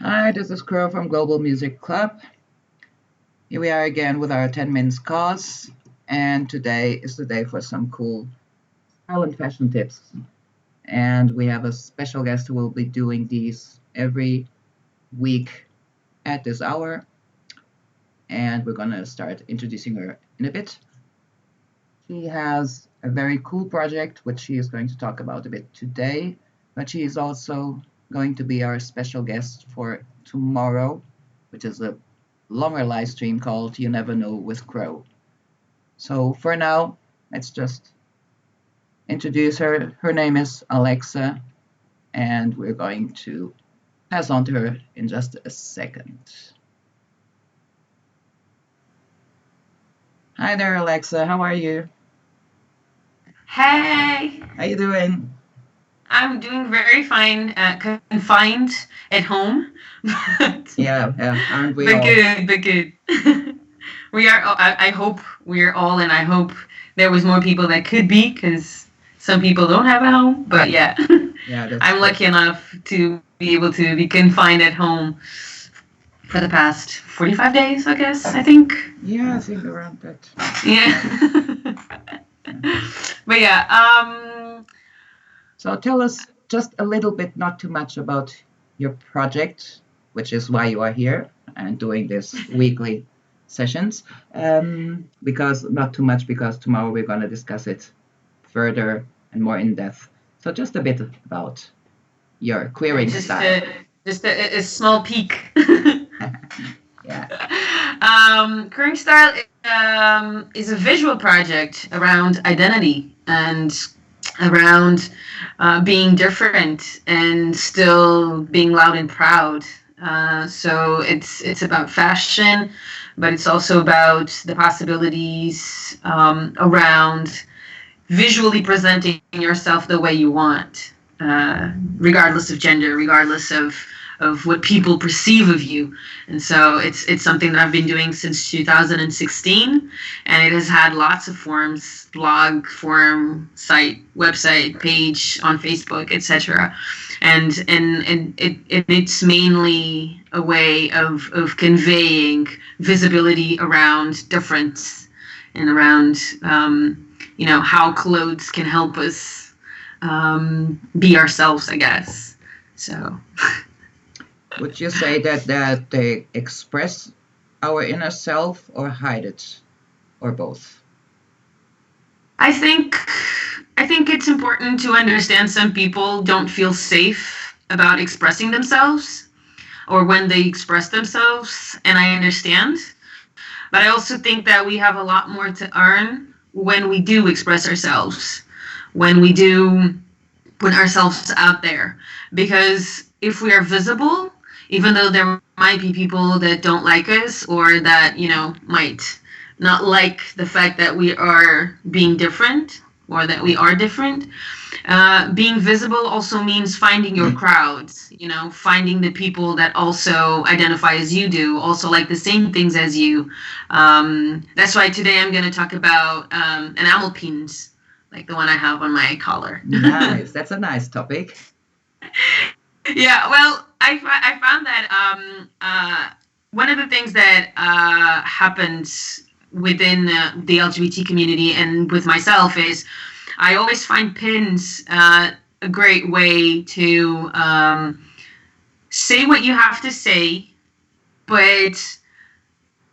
Hi, this is Crow from Global Music Club. Here we are again with our 10 minutes Caws, and today is the day for some cool style and fashion tips. And we have a special guest who will be doing these every week at this hour, and we're gonna start introducing her in a bit. She has a very cool project which she is going to talk about a bit today, but she is also going to be our special guest for tomorrow, which is a longer live stream called You Never Know with Crow. So for now, let's just introduce her. Her name is Alexa, and we're going to pass on to her in just a second. Hi there, Alexa. How are you? Hey, How you doing? I'm doing very fine, confined at home, but Yeah, aren't we but all? good, but good. We are. I hope we're all, and I hope there was more people that could be, because some people don't have a home. But yeah, Yeah, that's I'm true. lucky enough to be able to be confined at home for the past 45 days, I guess. I think. Yeah, I think around that. Yeah. Yeah. But yeah. So tell us just a little bit, not too much, about your project, which is why you are here and doing this weekly sessions. Because not too much, because tomorrow we're going to discuss it further and more in depth. So just a bit about your queering Just style. a small peek. Yeah. Queeringstyle is a visual project around identity and around being different and still being loud and proud. So it's about fashion, but it's also about the possibilities around visually presenting yourself the way you want, regardless of gender, regardless of what people perceive of you. And so it's something that I've been doing since 2016, and it has had lots of forms: blog, forum, site, website, page on Facebook, etc. And it's mainly a way of conveying visibility around difference and around how clothes can help us be ourselves, I guess. So Would you say that they express our inner self or hide it, or both? I think I think it's important to understand some people don't feel safe about expressing themselves or when they express themselves, and I understand. But I also think that we have a lot more to earn when we do express ourselves, when we do put ourselves out there. Because if we are visible, even though there might be people that don't like us or that, might not like the fact that we are being different or that we are different, being visible also means finding your crowds, finding the people that also identify as you do, also like the same things as you. That's why today I'm going to talk about enamel pins, like the one I have on my collar. Nice. That's a nice topic. Yeah, well, I found that one of the things that happens within the LGBT community and with myself is I always find pins a great way to say what you have to say, but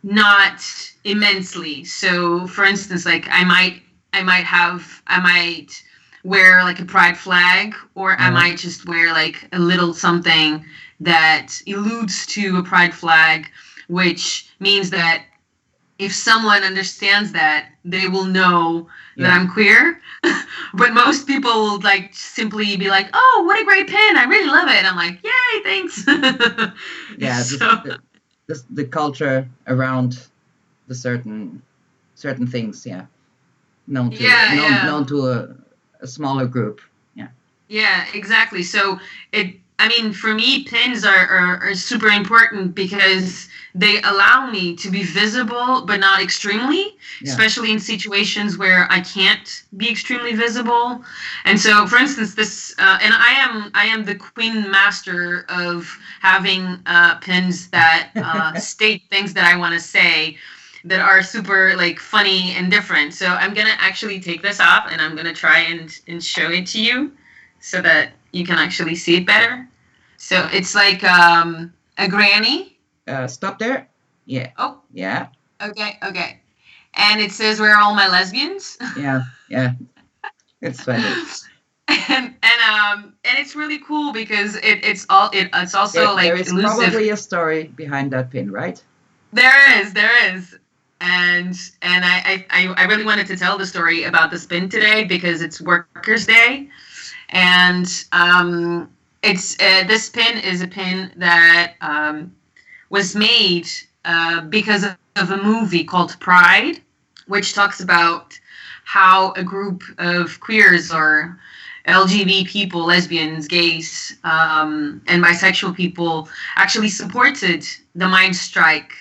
not immensely. So, for instance, like I might wear like a pride flag, or I Uh, might just wear like a little something that alludes to a pride flag, which means that if someone understands that, they will know that yeah, I'm queer. But most people will like simply be like, "Oh, what a great pin! I really love it." I'm like, "Yay, thanks." yeah. So The culture around the certain things. Yeah, yeah, known yeah. to a smaller group. Yeah. Yeah, exactly. So it I mean, for me, pins are super important because they allow me to be visible, but not extremely, Yeah. especially in situations where I can't be extremely visible. And so, for instance, and I am the queen master of having pins that state things that I want to say that are super like funny and different. So I'm gonna actually take this off and I'm gonna try and show it to you so that you can actually see it better. So it's like a granny. Stop there. Yeah. Oh, Yeah. okay, okay. And it says, "Where are all my lesbians?" Yeah. Yeah. It's funny. And it's really cool because it's also There like is elusive. probably a story behind that pin, right? There is, and I really wanted to tell the story about the spin today because it's Workers' Day, and it's this pin is a pin that was made because of a movie called Pride, which talks about how a group of queers or LGBT people, lesbians, gays, and bisexual people actually supported the mine strike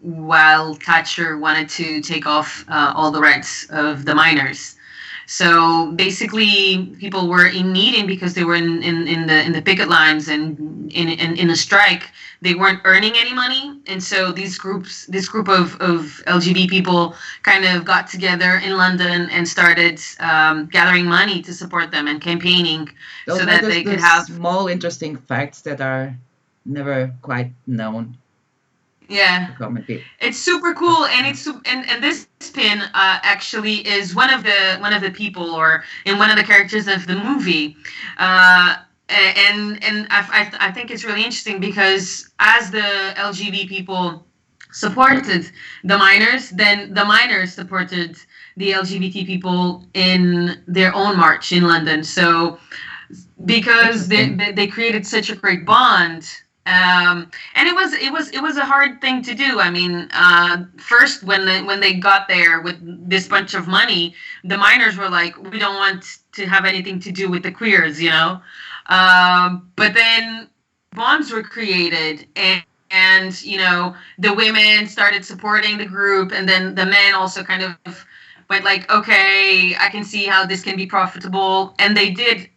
while Thatcher wanted to take off all the rights of the miners. So basically, people were in meeting because they were in the picket lines and in a strike. They weren't earning any money, and so this group of LGBT people, kind of got together in London and started gathering money to support them and campaigning Those so are that just they the could have. small, interesting facts that are never quite known Yeah, to common people. it's super cool, and and this pin actually is one of the people or in one of the characters of the movie, and I think it's really interesting because as the LGBT people supported the miners, then the miners supported the LGBT people in their own march in London. So because Interesting. they created such a great bond. And it was a hard thing to do. I mean, first when they got there with this bunch of money, the miners were like, we don't want to have anything to do with the queers, you know. But then bonds were created, and the women started supporting the group, and then the men also kind of went like, okay, I can see how this can be profitable, and they did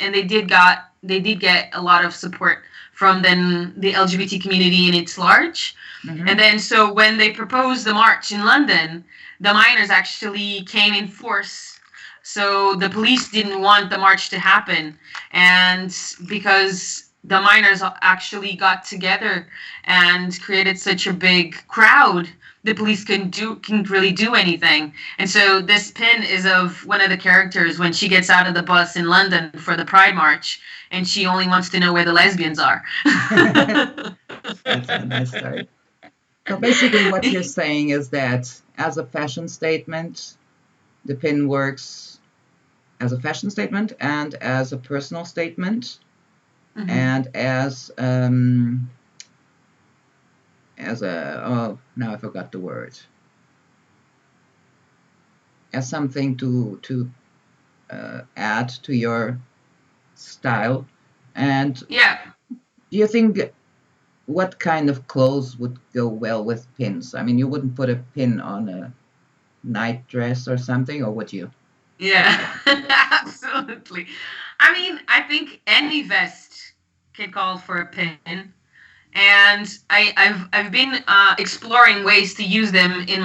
get a lot of support from then the LGBT community in its large. Mm-hmm. And then so when they proposed the march in London, the miners actually came in force. So the police didn't want the march to happen, and because the miners actually got together and created such a big crowd, the police couldn't really do anything. And so this pin is of one of the characters when she gets out of the bus in London for the Pride March, and she only wants to know where the lesbians are. That's a nice story. So basically, what you're saying is that as a fashion statement, the pin works as a fashion statement and as a personal statement Mhm. and as a now I forgot the word, as something to add to your style. And Yeah. do you think what kind of clothes would go well with pins? I mean, you wouldn't put a pin on a night dress or something, or would you? Yeah, absolutely. I mean, I think any vest can call for a pin, and I've been exploring ways to use them in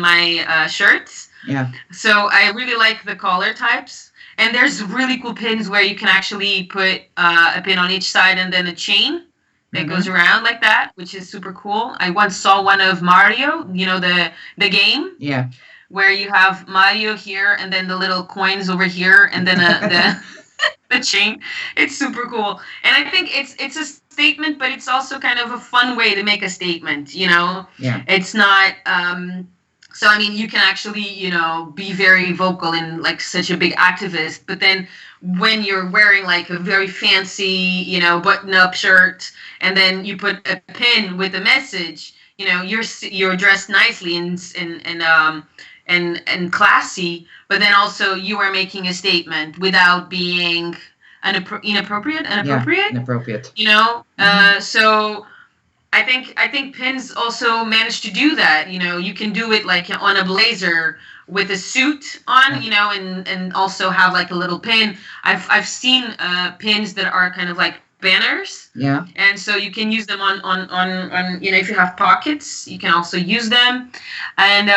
my shirts. Yeah. So I really like the collar types, and there's really cool pins where you can actually put a pin on each side and then a chain that goes Mm-hmm. around like that, which is super cool. I once saw one of Mario, the game, Yeah. where you have Mario here and then the little coins over here and then the chain. It's super cool, and I think it's a statement, but it's also kind of a fun way to make a statement. Yeah. It's not. So I mean, you can actually be very vocal and like such a big activist, but then when you're wearing like a very fancy button-up shirt, and then you put a pin with a message, you're dressed nicely and classy, but then also you are making a statement without being inappropriate, Yeah, inappropriate. inappropriate. You know, Mhm. so I think pins also manage to do that. You know, you can do it like on a blazer with a suit on, Yeah, you know, and also have like a little pin. I've seen pins that are kind of like banners, yeah, and so you can use them on you know, if you have pockets, you can also use them, and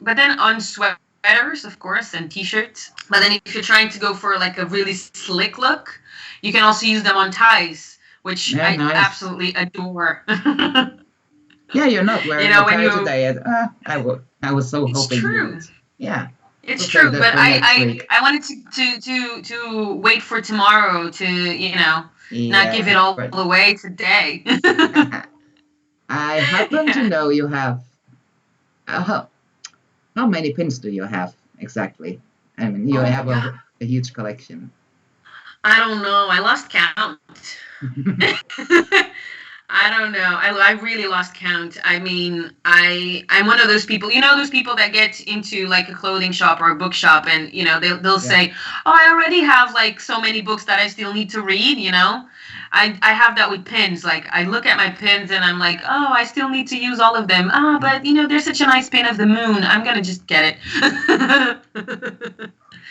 but then on sweaters, of course, and t-shirts. But then if you're trying to go for like a really slick look, you can also use them on ties, which yeah, I nice. absolutely adore. Yeah, you're not You wearing a know, when tie you, today. I was so it's hoping you true. would. Yeah, It's we'll save true, that but for next week. I wanted to wait for tomorrow to, you know, not give it Yeah, all but away today. I happen to Yeah. know you have. Uh, how many pins do you have exactly? I mean, you Oh have God, a huge collection. I don't know. I lost count. I don't know. I really lost count. I mean, I'm one of those people. You know, those people that get into like a clothing shop or a bookshop, and you know they'll Yeah. say, "Oh, I already have like so many books that I still need to read." You know, I have that with pins. Like I look at my pins and I'm like, "Oh, I still need to use all of them." Ah, but you know, there's such a nice pin of the moon. I'm gonna just get it.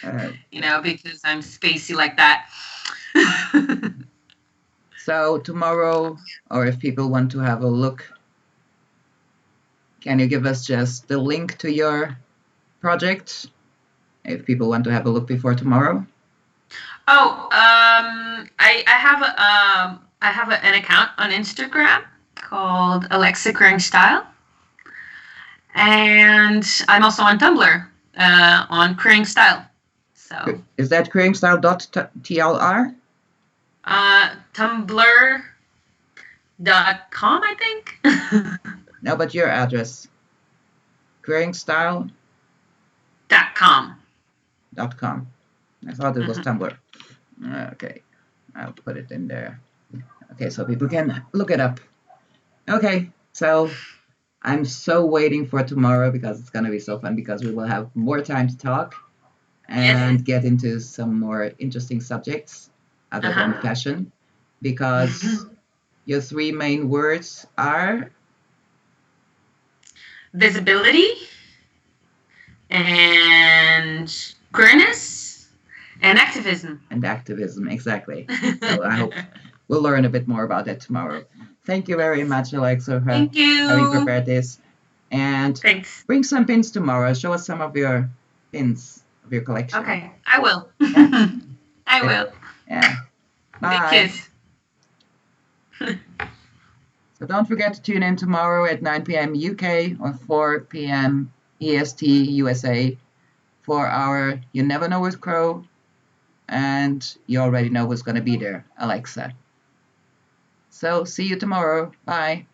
Uh, You know, because I'm spacey like that. so tomorrow, or if people want to have a look, can you give us just the link to your project? If people want to have a look before tomorrow. Oh, I have an account on Instagram called Alexa Queeringstyle, and I'm also on Tumblr on Queeringstyle. So Is that queeringstyle.tlr? Tumblr.com, I think. No, but your address. Queeringstyle.com. .com. I thought it was Mm-hmm. Tumblr. Okay, I'll put it in there. Okay, so people can look it up. Okay, so I'm so waiting for tomorrow because it's gonna be so fun because we will have more time to talk Yes. and get into some more interesting subjects other than Uh-huh. fashion because your three main words are Visibility and queerness and activism. and activism, exactly. So I hope we'll learn a bit more about that tomorrow. Thank you very much, Alexa, for Thank having you. prepared this. And Thanks. bring some pins tomorrow. Show us some of your pins of your collection. Okay, I will. Yeah, I good. will. Yeah. Big Bye. kiss. So don't forget to tune in tomorrow at 9 p.m. UK or 4 p.m. EST USA for our You Never Know with Crow. And you already know who's going to be there, Alexa. So see you tomorrow. Bye.